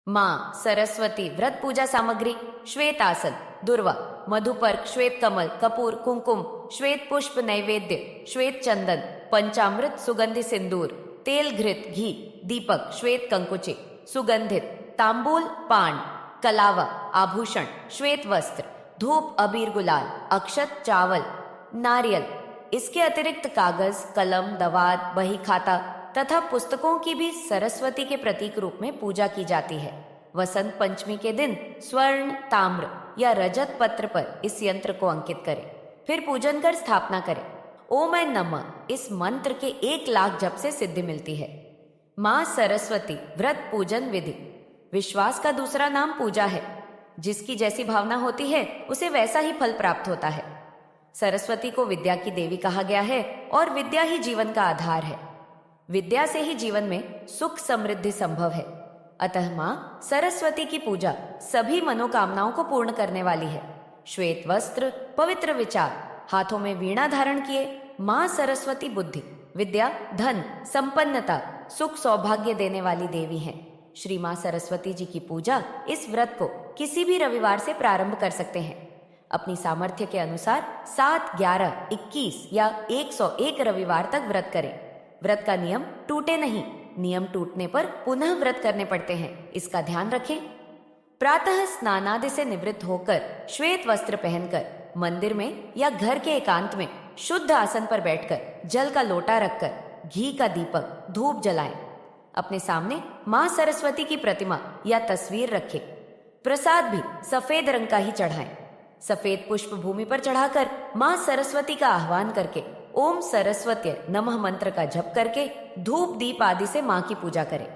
माँ सरस्वती व्रत पूजा सामग्री श्वेत आसन, दुर्वा, मधुपर्क, श्वेत कमल, कपूर, कुमकुम, श्वेत पुष्प नैवेद्य, श्वेत चंदन, पंचामृत, सुगंधि सिंदूर, तेल, घृत, घी, दीपक, श्वेत कंकुचे, सुगंधित, तांबूल, पान, कलावा, आभूषण, श्वेत वस्त्र, धूप, अबीर, गुलाल, अक्षत, चावल, नारियल। इसके अतिरिक्त कागज, कलम, दवात, बही खाता तथा पुस्तकों की भी सरस्वती के प्रतीक रूप में पूजा की जाती है। वसंत पंचमी के दिन स्वर्ण, ताम्र या रजत पत्र पर इस यंत्र को अंकित करें, फिर पूजन कर स्थापना करें। ओम ऐं नमः इस मंत्र के 1,00,000 जप से सिद्धि मिलती है। माँ सरस्वती व्रत पूजन विधि। विश्वास का दूसरा नाम पूजा है। जिसकी जैसी भावना होती है उसे वैसा ही फल प्राप्त होता है। सरस्वती को विद्या की देवी कहा गया है और विद्या ही जीवन का आधार है। विद्या से ही जीवन में सुख समृद्धि संभव है। अतः माँ सरस्वती की पूजा सभी मनोकामनाओं को पूर्ण करने वाली है। श्वेत वस्त्र, पवित्र विचार, हाथों में वीणा धारण किए माँ सरस्वती बुद्धि, विद्या, धन, संपन्नता, सुख सौभाग्य देने वाली देवी हैं। श्री माँ सरस्वती जी की पूजा इस व्रत को किसी भी रविवार से प्रारंभ कर सकते हैं। अपनी सामर्थ्य के अनुसार 7, 11, 21 या 101 रविवार तक व्रत करें। व्रत का नियम टूटे नहीं, नियम टूटने पर पुनः व्रत करने पड़ते हैं, इसका ध्यान रखें। प्रातः स्नानादि से निवृत्त होकर श्वेत वस्त्र पहनकर मंदिर में या घर के एकांत में शुद्ध आसन पर बैठकर जल का लोटा रखकर घी का दीपक, धूप जलाएं। अपने सामने माँ सरस्वती की प्रतिमा या तस्वीर रखें। प्रसाद भी सफेद रंग का ही चढ़ाएं। सफेद पुष्प भूमि पर चढ़ाकर माँ सरस्वती का आह्वान करके ओम सरस्वत्यै नमः मंत्र का जप करके धूप, दीप आदि से माँ की पूजा करें।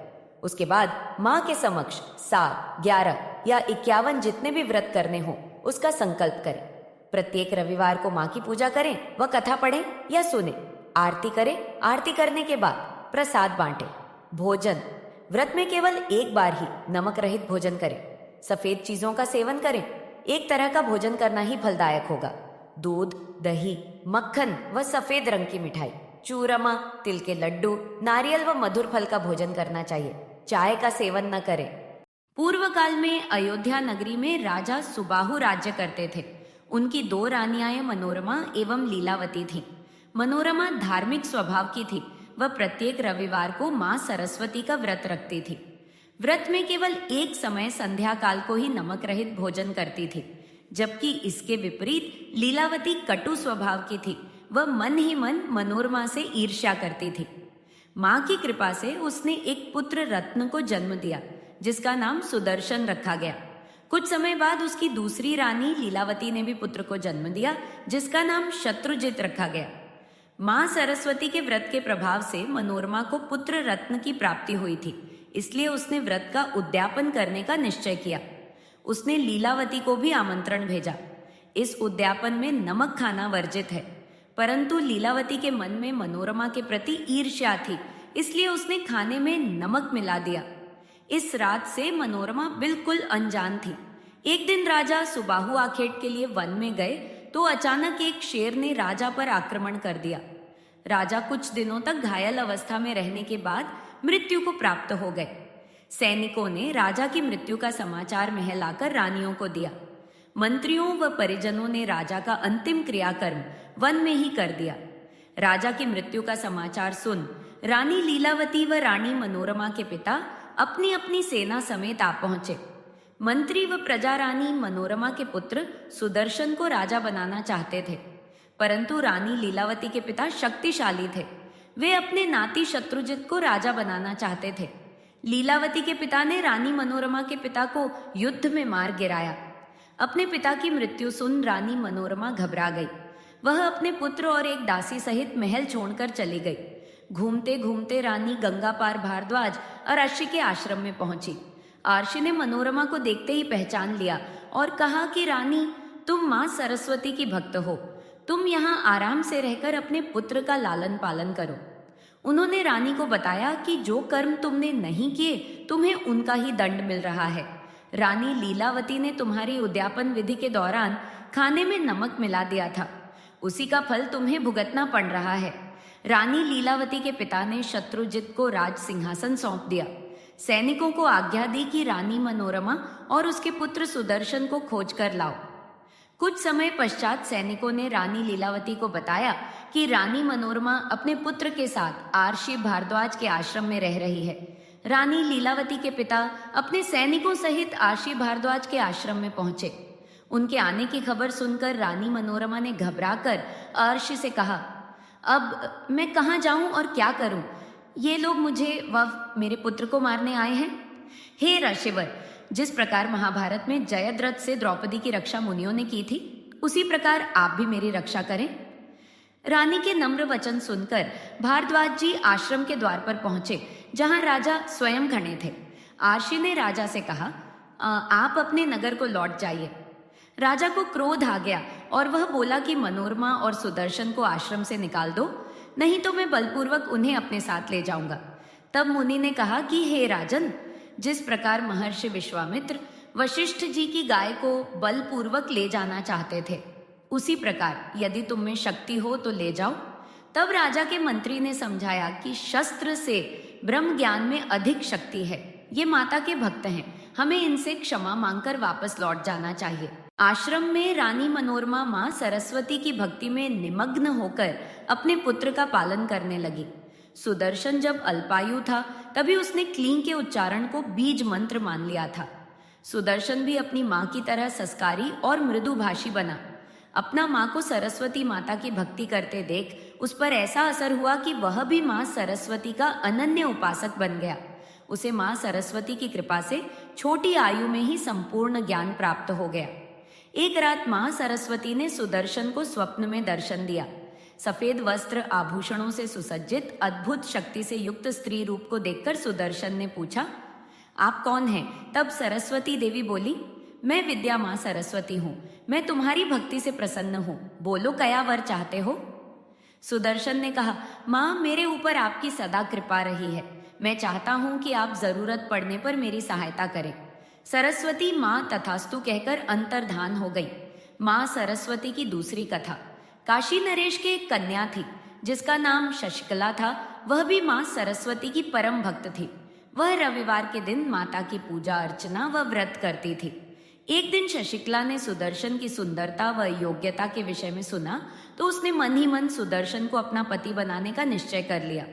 उसके बाद माँ के समक्ष 7, 11 या 51 जितने भी व्रत करने हो उसका संकल्प करें। प्रत्येक रविवार को माँ की पूजा करें व कथा पढ़ें या सुने, आरती करें। आरती करने के बाद प्रसाद बांटें। भोजन, व्रत में केवल एक बार ही नमक रहित भोजन करें। सफेद चीजों का सेवन करें। एक तरह का भोजन करना ही फलदायक होगा। दूध, दही, मक्खन व सफेद रंग की मिठाई, चूरमा, तिल के लड्डू, नारियल व मधुर फल का भोजन करना चाहिए। चाय का सेवन न करें। पूर्व काल में अयोध्या नगरी में राजा सुबाहु राज्य करते थे। उनकी 2 रानियां मनोरमा एवं लीलावती थीं। मनोरमा धार्मिक स्वभाव की थी वह प्रत्येक रविवार को माँ सरस्वती का व्रत रखती थी। व्रत में केवल एक समय संध्या काल को ही नमक रहित भोजन करती थी, जबकि इसके विपरीत लीलावती कटु स्वभाव की थी। वह मन ही मन मनोरमा से ईर्ष्या करती थी। माँ की कृपा से उसने एक पुत्र रत्न को जन्म दिया, जिसका नाम सुदर्शन रखा गया। कुछ समय बाद उसकी दूसरी रानी लीलावती ने भी पुत्र को जन्म दिया, जिसका नाम शत्रुजित रखा गया। माँ सरस्वती के व्रत के प्रभाव से मनोरमा को पुत्र रत्न की प्राप्ति हुई थी, इसलिए उसने व्रत का उद्यापन करने का निश्चय किया। उसने लीलावती को भी आमंत्रण भेजा। इस उद्यापन में नमक खाना वर्जित है, परंतु लीलावती के मन में मनोरमा के प्रति ईर्ष्या थी, इसलिए उसने खाने में नमक मिला दिया। इस रात से मनोरमा बिल्कुल अनजान थी। एक दिन राजा सुबाहु आखेट के लिए वन में गए तो अचानक एक शेर ने राजा पर आक्रमण कर दिया। राजा कुछ दिनों तक घायल अवस्था में रहने के बाद मृत्यु को प्राप्त हो गए। सैनिकों ने राजा की मृत्यु का समाचार महल आकर रानियों को दिया। मंत्रियों व परिजनों ने राजा का अंतिम क्रियाकर्म वन में ही कर दिया। राजा की मृत्यु का समाचार सुन रानी लीलावती व रानी मनोरमा के पिता अपनी अपनी सेना समेत आ पहुंचे। मंत्री व प्रजा रानी मनोरमा के पुत्र सुदर्शन को राजा बनाना चाहते थे, परंतु रानी लीलावती के पिता शक्तिशाली थे। वे अपने नाती शत्रुजित को राजा बनाना चाहते थे। लीलावती के पिता ने रानी मनोरमा के पिता को युद्ध में मार गिराया। अपने पिता की मृत्यु सुन रानी मनोरमा घबरा गई। वह अपने पुत्र और एक दासी सहित महल छोड़कर चली गई। घूमते घूमते रानी गंगा पार भारद्वाज और अर्षि के आश्रम में पहुंची। अर्षि ने मनोरमा को देखते ही पहचान लिया और कहा कि रानी, तुम माँ सरस्वती की भक्त हो। तुम यहाँ आराम से रहकर अपने पुत्र का लालन पालन करो। उन्होंने रानी को बताया कि जो कर्म तुमने नहीं किए तुम्हें उनका ही दंड मिल रहा है। रानी लीलावती ने तुम्हारी उद्यापन विधि के दौरान खाने में नमक मिला दिया था, उसी का फल तुम्हें भुगतना पड़ रहा है। रानी लीलावती के पिता ने शत्रुजित को राज सिंहासन सौंप दिया। सैनिकों को आज्ञा दी कि रानी मनोरमा और उसके पुत्र सुदर्शन को खोज कर लाओ। कुछ समय पश्चात सैनिकों ने रानी लीलावती को बताया कि रानी मनोरमा अपने पुत्र के साथ आर्षि भारद्वाज के आश्रम में रह रही है। रानी लीलावती के पिता अपने सैनिकों सहित आर्षि भारद्वाज के आश्रम में पहुंचे। उनके आने की खबर सुनकर रानी मनोरमा ने घबराकर आर्षि से कहा, अब मैं कहाँ जाऊं और क्या करूं? ये लोग मुझे व मेरे पुत्र को मारने आए हैं। हे ऋषिवर, जिस प्रकार महाभारत में जयद्रथ से द्रौपदी की रक्षा मुनियों ने की थी, उसी प्रकार आप भी मेरी रक्षा करें। रानी के नम्र वचन सुनकर भारद्वाज जी आश्रम के द्वार पर पहुंचे, जहां राजा स्वयं खड़े थे। आर्षि ने राजा से कहा, आप अपने नगर को लौट जाइए। राजा को क्रोध आ गया और वह बोला कि मनोरमा और सुदर्शन को आश्रम से निकाल दो, नहीं तो मैं बलपूर्वक उन्हें अपने साथ ले जाऊंगा। तब मुनि ने कहा कि हे राजन, जिस प्रकार महर्षि विश्वामित्र वशिष्ठ जी की गाय को बलपूर्वक ले जाना चाहते थे, उसी प्रकार यदि तुम में शक्ति हो तो ले जाओ। तब राजा के मंत्री ने समझाया कि शस्त्र से ब्रह्म ज्ञान में अधिक शक्ति है। ये माता के भक्त हैं, हमें इनसे क्षमा मांगकर वापस लौट जाना चाहिए। आश्रम में रानी मनोरमा माँ सरस्वती की भक्ति में निमग्न होकर अपने पुत्र का पालन करने लगी। सुदर्शन जब अल्पायु था तभी उसने क्लीं के उच्चारण को बीज मंत्र मान लिया था। सुदर्शन भी अपनी माँ की तरह संस्कारी और मृदुभाषी बना। अपना माँ को सरस्वती माता की भक्ति करते देख उस पर ऐसा असर हुआ कि वह भी माँ सरस्वती का अनन्य उपासक बन गया। उसे माँ सरस्वती की कृपा से छोटी आयु में ही संपूर्ण ज्ञान प्राप्त हो गया। एक रात माँ सरस्वती ने सुदर्शन को स्वप्न में दर्शन दिया। सफेद वस्त्र आभूषणों से सुसज्जित अद्भुत शक्ति से युक्त स्त्री रूप को देखकर सुदर्शन ने पूछा, आप कौन हैं? तब सरस्वती देवी बोली, मैं विद्या माँ सरस्वती हूँ, मैं तुम्हारी भक्ति से प्रसन्न हूँ, बोलो कया वर चाहते हो? सुदर्शन ने कहा, माँ मेरे ऊपर आपकी सदा कृपा रही है, मैं चाहता हूँ कि आप जरूरत पड़ने पर मेरी सहायता करें। सरस्वती माँ तथास्तु कहकर अंतर्धान हो गई। माँ सरस्वती की दूसरी कथा। काशी नरेश की एक कन्या थी जिसका नाम शशिकला था। वह भी माँ सरस्वती की परम भक्त थी। वह रविवार के दिन माता की पूजा अर्चना व व्रत करती थी। एक दिन शशिकला ने सुदर्शन की सुंदरता व योग्यता के विषय में सुना तो उसने मन ही मन सुदर्शन को अपना पति बनाने का निश्चय कर लिया।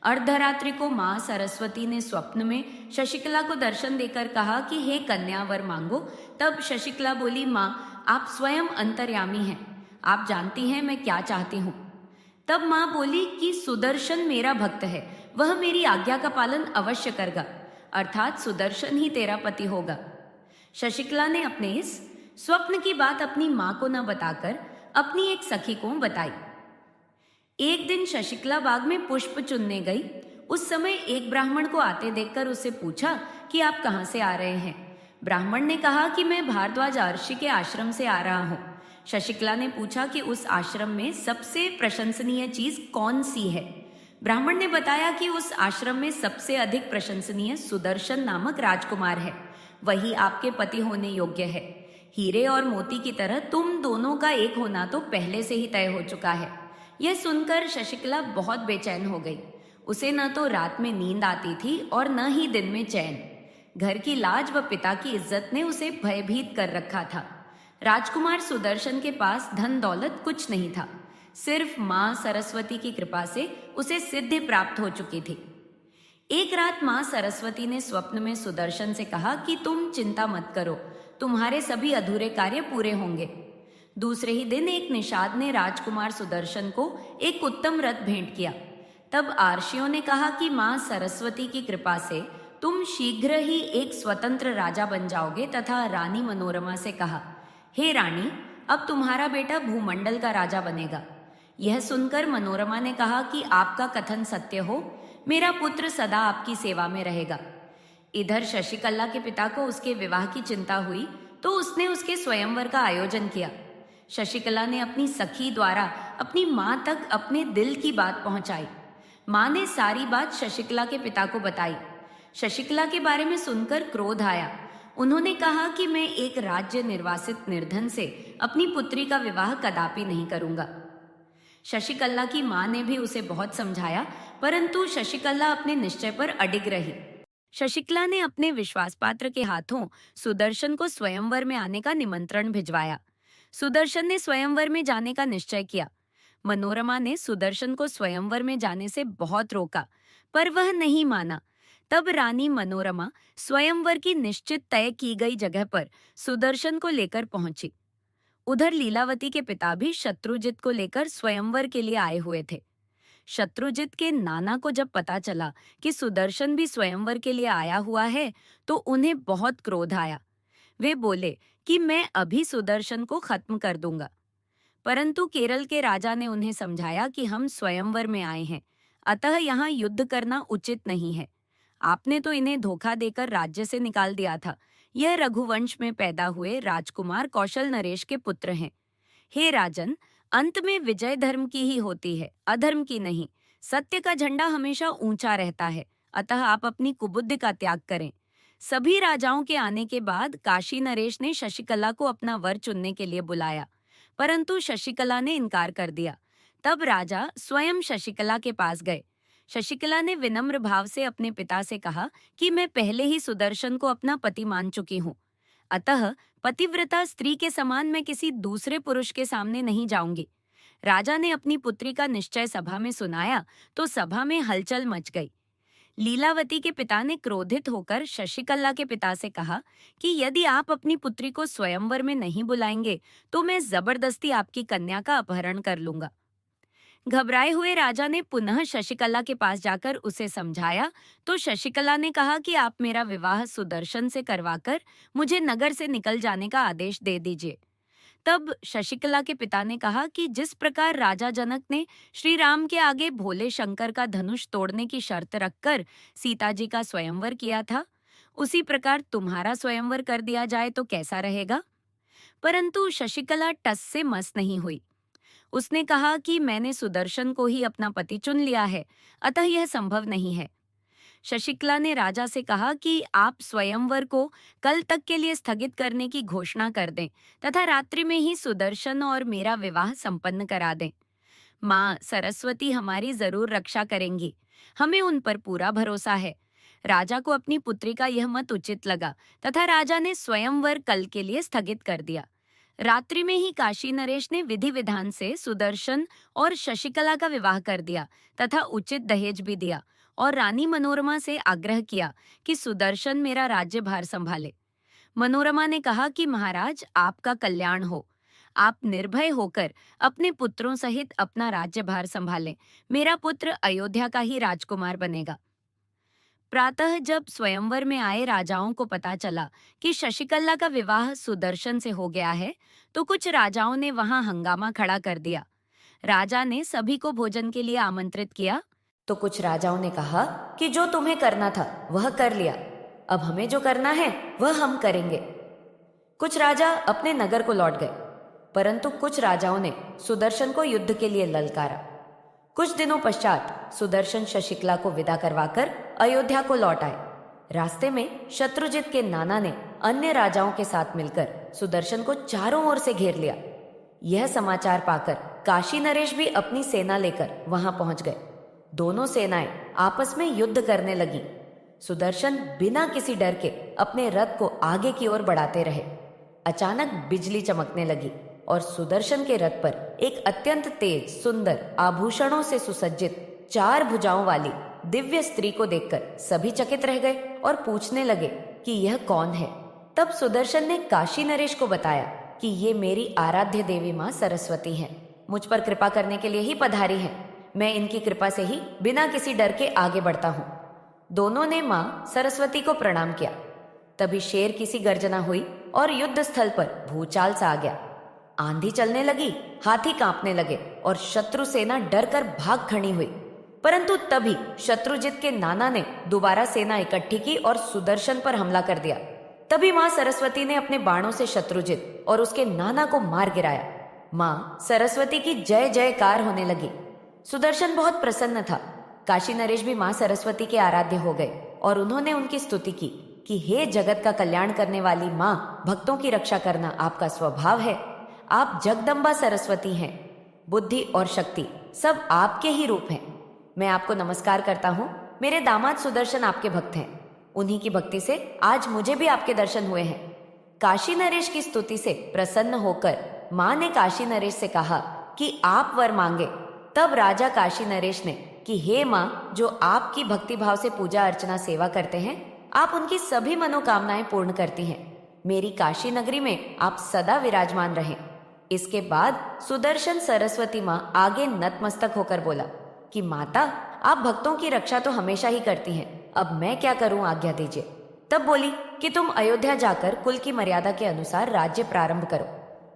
अर्धरात्रि को माँ सरस्वती ने स्वप्न में शशिकला को दर्शन देकर कहा कि हे कन्या वर मांगो। तब शशिकला बोली, माँ आप स्वयं अंतर्यामी हैं, आप जानती हैं मैं क्या चाहती हूँ। तब माँ बोली कि सुदर्शन मेरा भक्त है, वह मेरी आज्ञा का पालन अवश्य करेगा, अर्थात सुदर्शन ही तेरा पति होगा। शशिकला ने अपने इस स्वप्न की बात अपनी माँ को न बताकर अपनी एक सखी को बताई। एक दिन शशिकला बाग में पुष्प चुनने गई। उस समय एक ब्राह्मण को आते देखकर उससे पूछा कि आप कहाँ से आ रहे हैं? ब्राह्मण ने कहा कि मैं भारद्वाज आर्षि के आश्रम से आ रहा हूँ। शशिकला ने पूछा कि उस आश्रम में सबसे प्रशंसनीय चीज कौन सी है? ब्राह्मण ने बताया कि उस आश्रम में सबसे अधिक प्रशंसनीय सुदर्शन नामक राजकुमार है, वही आपके पति होने योग्य है। हीरे और मोती की तरह तुम दोनों का एक होना तो पहले से ही तय हो चुका है। यह सुनकर शशिकला बहुत बेचैन हो गई। उसे न तो रात में नींद आती थी और न ही दिन में चैन। घर की लाज व पिता की इज्जत ने उसे भयभीत कर रखा था। राजकुमार सुदर्शन के पास धन दौलत कुछ नहीं था, सिर्फ माँ सरस्वती की कृपा से उसे सिद्धि प्राप्त हो चुकी थी। एक रात माँ सरस्वती ने स्वप्न में सुदर्शन से कहा कि तुम चिंता मत करो, तुम्हारे सभी अधूरे कार्य पूरे होंगे। दूसरे ही दिन एक निषाद ने राजकुमार सुदर्शन को एक उत्तम रथ भेंट किया। तब आर्षियों ने कहा कि माँ सरस्वती की कृपा से तुम शीघ्र ही एक स्वतंत्र राजा बन जाओगे तथा रानी मनोरमा से कहा, हे रानी, अब तुम्हारा बेटा भूमंडल का राजा बनेगा। यह सुनकर मनोरमा ने कहा कि आपका कथन सत्य हो, मेरा पुत्र सदा आपकी सेवा में रहेगा। इधर शशिकला के पिता को उसके विवाह की चिंता हुई तो उसने उसके स्वयंवर का आयोजन किया। शशिकला ने अपनी सखी द्वारा अपनी माँ तक अपने दिल की बात पहुंचाई। माँ ने सारी बात शशिकला के पिता को बताई। शशिकला के बारे में सुनकर क्रोध आया। उन्होंने कहा कि मैं एक राज्य निर्वासित निर्धन से अपनी पुत्री का विवाह कदापि नहीं करूंगा। शशिकला की माँ ने भी उसे बहुत समझाया, परंतु शशिकला अपने निश्चय पर अडिग रही। शशिकला ने अपने विश्वास पात्र के हाथों सुदर्शन को स्वयंवर में आने का निमंत्रण भिजवाया। सुदर्शन ने स्वयंवर में जाने का निश्चय किया। मनोरमा ने सुदर्शन को स्वयंवर में जाने से बहुत रोका, पर वह नहीं माना। तब रानी मनोरमा स्वयंवर की निश्चित तय की गई जगह पर सुदर्शन को लेकर पहुंची। उधर लीलावती के पिता भी शत्रुजित को लेकर स्वयंवर के लिए आए हुए थे। शत्रुजित के नाना को जब पता चला कि सुदर्शन भी स्वयंवर के लिए आया हुआ है, तो उन्हें बहुत क्रोध आया। वे बोले कि मैं अभी सुदर्शन को खत्म कर दूंगा। परंतु केरल के राजा ने उन्हें समझाया कि हम स्वयंवर में आए हैं, अतः यहाँ युद्ध करना उचित नहीं है। आपने तो इन्हें धोखा देकर राज्य से निकाल दिया था। यह रघुवंश में पैदा हुए राजकुमार कौशल नरेश के पुत्र हैं। हे राजन, अंत में विजय धर्म की ही होती है, अधर्म की नहीं। सत्य का झंडा हमेशा ऊंचा रहता है, अतः आप अपनी कुबुद्धि का त्याग करें। सभी राजाओं के आने के बाद काशी नरेश ने शशिकला को अपना वर चुनने के लिए बुलाया, परंतु शशिकला ने इनकार कर दिया। तब राजा स्वयं शशिकला के पास गए। शशिकला ने विनम्र भाव से अपने पिता से कहा कि मैं पहले ही सुदर्शन को अपना पति मान चुकी हूँ, अतः पतिव्रता स्त्री के समान मैं किसी दूसरे पुरुष के सामने नहीं जाऊंगी। राजा ने अपनी पुत्री का निश्चय सभा में सुनाया तो सभा में हलचल मच गई। लीलावती के पिता ने क्रोधित होकर शशिकला के पिता से कहा कि यदि आप अपनी पुत्री को स्वयंवर में नहीं बुलाएंगे तो मैं जबरदस्ती आपकी कन्या का अपहरण कर लूंगा। घबराए हुए राजा ने पुनः शशिकला के पास जाकर उसे समझाया तो शशिकला ने कहा कि आप मेरा विवाह सुदर्शन से करवाकर मुझे नगर से निकल जाने का आदेश दे दीजिए। तब शशिकला के पिता ने कहा कि जिस प्रकार राजा जनक ने श्री राम के आगे भोले शंकर का धनुष तोड़ने की शर्त रखकर सीता जी का स्वयंवर किया था, उसी प्रकार तुम्हारा स्वयंवर कर दिया जाए तो कैसा रहेगा। परंतु शशिकला टस से मस नहीं हुई। उसने कहा कि मैंने सुदर्शन को ही अपना पति चुन लिया है, अतः यह संभव नहीं है। शशिकला ने राजा से कहा कि आप स्वयंवर को कल तक के लिए स्थगित करने की घोषणा कर दें तथा रात्रि में ही सुदर्शन और मेरा विवाह संपन्न करा दें। माँ सरस्वती हमारी जरूर रक्षा करेंगी, हमें उन पर पूरा भरोसा है। राजा को अपनी पुत्री का यह मत उचित लगा तथा राजा ने स्वयंवर कल के लिए स्थगित कर दिया। रात्रि में ही काशी नरेश ने विधि विधान से सुदर्शन और शशिकला का विवाह कर दिया तथा उचित दहेज भी दिया और रानी मनोरमा से आग्रह किया कि सुदर्शन मेरा राज्यभार संभाले। मनोरमा ने कहा कि महाराज, आपका कल्याण हो। आप निर्भय होकर अपने पुत्रों सहित अपना राज्यभार संभालें। मेरा पुत्र अयोध्या का ही राजकुमार बनेगा। प्रातः जब स्वयंवर में आए राजाओं को पता चला कि शशिकला का विवाह सुदर्शन से हो गया है, तो कुछ राजाओं ने वहां हंगामा खड़ा कर दिया। राजा ने सभी को भोजन के लिए आमंत्रित किया, तो कुछ राजाओं ने कहा कि जो तुम्हें करना था वह कर लिया, अब हमें जो करना है वह हम करेंगे। कुछ राजा अपने नगर को लौट गए, परंतु कुछ राजाओं ने सुदर्शन को युद्ध के लिए ललकारा। कुछ दिनों पश्चात सुदर्शन शशिकला को विदा करवाकर अयोध्या को लौट आए। रास्ते में शत्रुजित के नाना ने अन्य राजाओं के साथ मिलकर सुदर्शन को चारों ओर से घेर लिया। यह समाचार पाकर काशी नरेश भी अपनी सेना लेकर वहां पहुंच गए। दोनों सेनाएं आपस में युद्ध करने लगी। सुदर्शन बिना किसी डर के अपने रथ को आगे की ओर बढ़ाते रहे। अचानक बिजली चमकने लगी और सुदर्शन के रथ पर एक अत्यंत तेज, सुंदर, आभूषणों से सुसज्जित, 4 भुजाओं वाली दिव्य स्त्री को देखकर सभी चकित रह गए और पूछने लगे कि यह कौन है। तब सुदर्शन ने काशी नरेश को बताया कि ये मेरी आराध्य देवी माँ सरस्वती हैं, मुझ पर कृपा करने के लिए ही पधारी हैं। मैं इनकी कृपा से ही बिना किसी डर के आगे बढ़ता हूँ। दोनों ने माँ सरस्वती को प्रणाम किया। तभी शेर की सी गर्जना हुई और युद्ध स्थल पर भूचाल सा आ गया। आंधी चलने लगी, हाथी कांपने लगे और शत्रु सेना डरकर भाग खड़ी हुई। परंतु तभी शत्रुजित के नाना ने दोबारा सेना इकट्ठी की और सुदर्शन पर हमला कर दिया। तभी माँ सरस्वती ने अपने बाणों से शत्रुजित और उसके नाना को मार गिराया। माँ सरस्वती की जय जयकार होने लगी। सुदर्शन बहुत प्रसन्न था। काशी नरेश भी माँ सरस्वती के आराध्य हो गए और उन्होंने उनकी स्तुति की कि हे जगत का कल्याण करने वाली माँ, भक्तों की रक्षा करना आपका स्वभाव है। आप जगदम्बा सरस्वती हैं। बुद्धि और शक्ति सब आपके ही रूप हैं। मैं आपको नमस्कार करता हूँ। मेरे दामाद सुदर्शन आपके भक्त हैं। उन्हीं की भक्ति से आज मुझे भी आपके दर्शन हुए हैं। काशी नरेश की स्तुति से प्रसन्न होकर माँ ने काशी नरेश से कहा कि आप वर मांगे। तब राजा काशी नरेश ने कि हे माँ, जो आपकी भक्ति भाव से पूजा अर्चना सेवा करते हैं, आप उनकी सभी मनोकामनाएं पूर्ण करती हैं। मेरी काशी नगरी में आप सदा विराजमान रहें। इसके बाद सुदर्शन सरस्वती माँ आगे नतमस्तक होकर बोला कि माता, आप भक्तों की रक्षा तो हमेशा ही करती हैं, अब मैं क्या करूं, आज्ञा दीजिए। तब बोली कि तुम अयोध्या जाकर कुल की मर्यादा के अनुसार राज्य प्रारंभ करो।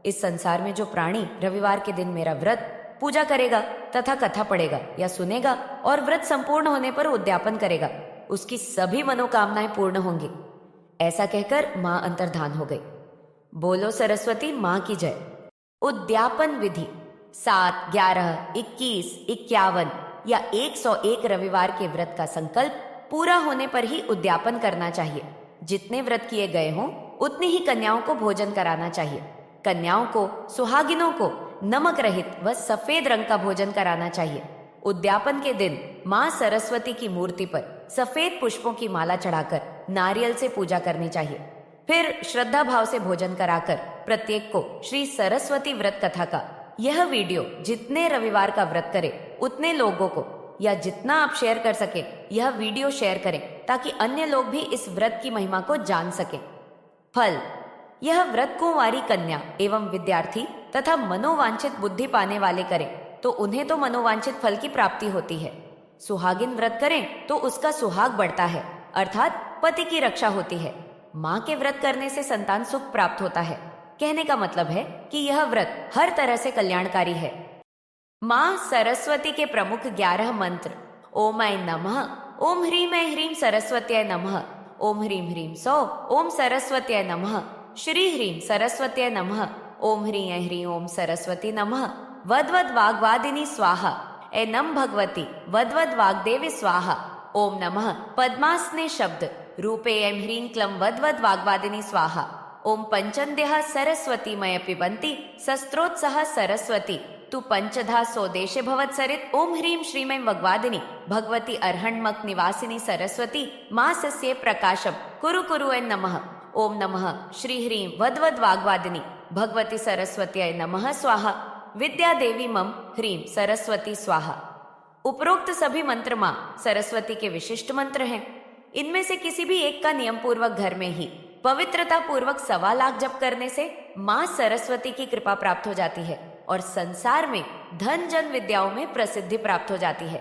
इस संसार में जो प्राणी रविवार के दिन मेरा व्रत पूजा करेगा तथा कथा पढ़ेगा या सुनेगा और व्रत संपूर्ण होने पर उद्यापन करेगा, उसकी सभी मनोकामनाएं पूर्ण होंगी। ऐसा कहकर मां अंतर्धान हो गई। बोलो सरस्वती मां की जय। उद्यापन विधि 7, 11, 21, 51 या 101 रविवार के व्रत का संकल्प पूरा होने पर ही उद्यापन करना चाहिए। जितने व्रत किए गए हों उतनी ही कन्याओं को भोजन कराना चाहिए। कन्याओं को, सुहागिनों को नमक रहित व सफेद रंग का भोजन कराना चाहिए। उद्यापन के दिन मां सरस्वती की मूर्ति पर सफेद पुष्पों की माला चढ़ाकर नारियल से पूजा करनी चाहिए। फिर श्रद्धा भाव से भोजन कराकर प्रत्येक को श्री सरस्वती व्रत कथा का यह वीडियो जितने रविवार का व्रत करे उतने लोगों को, या जितना आप शेयर कर सके यह वीडियो शेयर करें ताकि अन्य लोग भी इस व्रत की महिमा को जान सके। फल, यह व्रत कुंवारी कन्या एवं विद्यार्थी तथा मनोवांछित बुद्धि पाने वाले करें तो उन्हें तो मनोवांछित फल की प्राप्ति होती है। सुहागिन व्रत करें तो उसका सुहाग बढ़ता है, अर्थात पति की रक्षा होती है। माँ के व्रत करने से संतान सुख प्राप्त होता है। कहने का मतलब है कि यह व्रत हर तरह से कल्याणकारी है। माँ सरस्वती के प्रमुख 11 मंत्र ओम ऐं नमः, ओम ह्रीं ऐं ह्रीं सरस्वत्यै नमः, ओम ह्रीं ह्रीं सौः ओम सरस्वत्यै नमः, श्री ह्रीं सरस्वत्यै नमः, ओम ह्रीं ऐं ह्रीं ओम सरस्वती नमः, वद्वद वाग्वादिनी स्वाहा, एनम भगवती वद्वद वाग्देवी स्वाहा, ओम नमः पद्मासने शब्द रूपे ऐं ह्रीं क्लं वद्वद वाग्वादिनी स्वाहा, ओम पंचन्देह सरस्वती मय पिबन्ति शस्त्रोत्सह सरस्वती तु पंचधा स्वदेशे भवत्सरित, ओम ह्रीं श्रीं ऐं वग्वादिनी भगवती अर्हण्मक निवासिनी सरस्वती मासस्ये प्रकाशम कुरु कुरु ऐं नमः, ओम नमः श्री ह्रीं वद्वद वाग्वादिनी भगवती सरस्वत्यै नमः स्वाहा, विद्या देवी मम ह्रीं सरस्वती स्वाहा। उपरोक्त सभी मंत्र मां सरस्वती के विशिष्ट मंत्र हैं। इनमें से किसी भी एक का नियम पूर्वक घर में ही पवित्रता पूर्वक 1.25 लाख जप करने से मां सरस्वती की कृपा प्राप्त हो जाती है और संसार में धन जन विद्याओं में प्रसिद्धि प्राप्त हो जाती है।